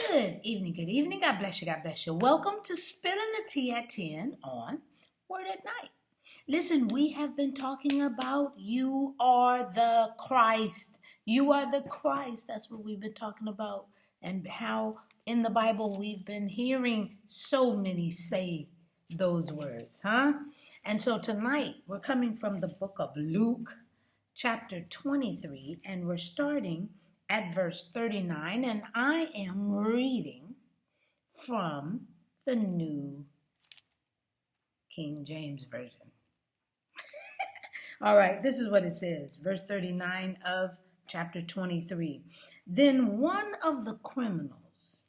Good evening, good evening. God bless you, God bless you. Welcome to Spilling the Tea at 10 on Word at Night. Listen, we have been talking about you are the Christ. You are the Christ. That's what we've been talking about. And how in the Bible we've been hearing so many say those words, huh? And so tonight we're coming from the book of Luke, chapter 23, and we're starting at verse 39, and I am reading from the New King James Version. All right, this is what it says, verse 39 of chapter 23. Then one of the criminals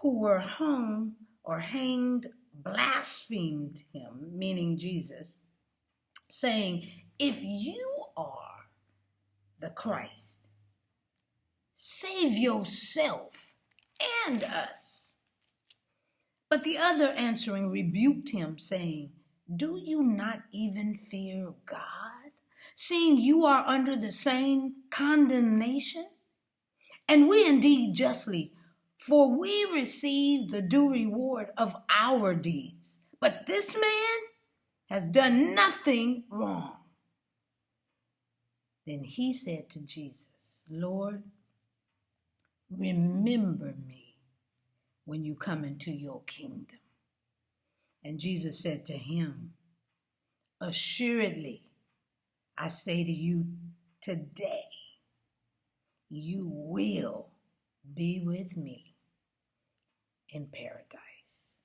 who were hung or hanged blasphemed him, meaning Jesus, saying, "If you are the Christ, save yourself and us." But the other answering rebuked him, saying, "Do you not even fear God, seeing you are under the same condemnation? And we indeed justly, for we receive the due reward of our deeds. But this man has done nothing wrong." Then he said to Jesus, "Lord, remember me when you come into your kingdom." And Jesus said to him, "Assuredly, I say to you today, you will be with me in paradise."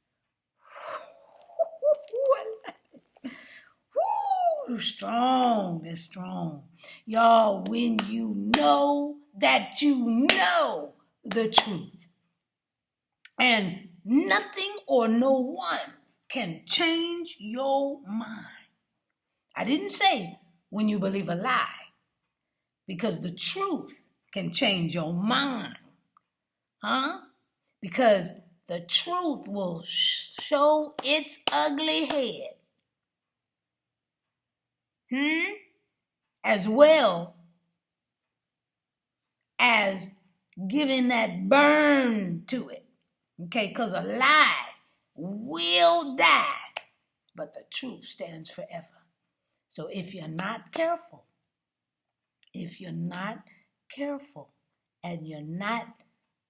Woo, strong, that's strong. Y'all, when you know that you know the truth, and nothing or no one can change your mind. I didn't say when you believe a lie, because the truth can change your mind. Because the truth will show its ugly head. As well as giving that burn to it. Okay, because a lie will die, but the truth stands forever. So if you're not careful, and you're not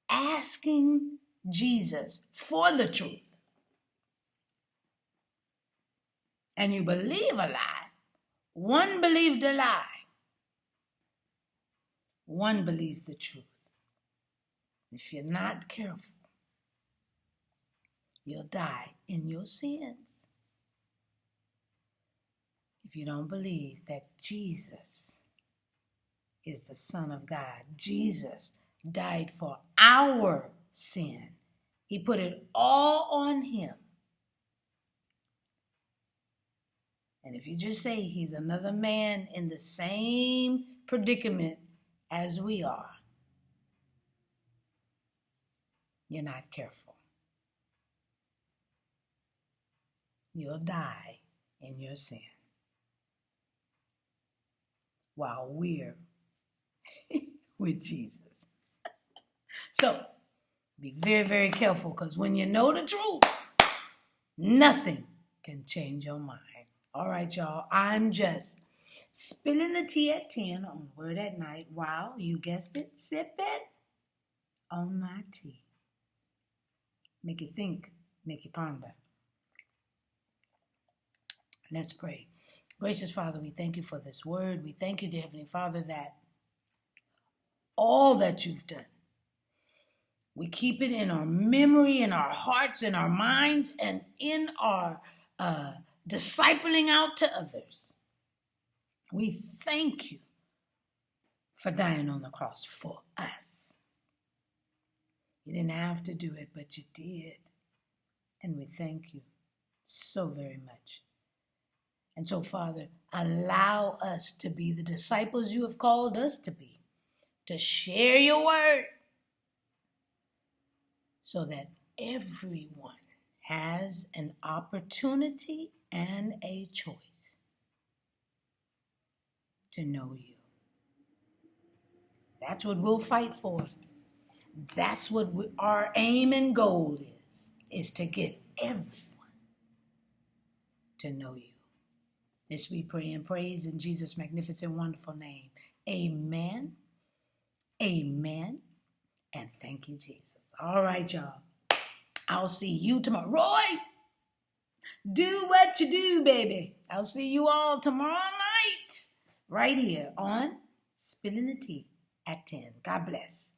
asking Jesus for the truth, and you believe a lie, one believed a lie, one believes the truth. If you're not careful, you'll die in your sins. If you don't believe that Jesus is the Son of God, Jesus died for our sin. He put it all on him. And if you just say he's another man in the same predicament as we are, you're not careful. You'll die in your sin while we're with Jesus. So be very, very careful, because when you know the truth, nothing can change your mind. All right, y'all, I'm just spilling the tea at 10 on Word at Night while, you guessed it, sipping on my tea. Make you think, make you ponder. Let's pray. Gracious Father, we thank you for this word. We thank you, dear Heavenly Father, that all that you've done, we keep it in our memory, in our hearts, in our minds, and in our discipling out to others. We thank you for dying on the cross for us. You didn't have to do it, but you did. And we thank you so very much. And so, Father, allow us to be the disciples you have called us to be, to share your word, so that everyone has an opportunity and a choice to know you. That's what we'll fight for. That's what our aim and goal is to get everyone to know you. This we pray and praise in Jesus' magnificent, wonderful name. Amen, amen, and thank you, Jesus. All right, y'all. I'll see you tomorrow. Roy, do what you do, baby. I'll see you all tomorrow night right here on Spilling the Tea at 10. God bless.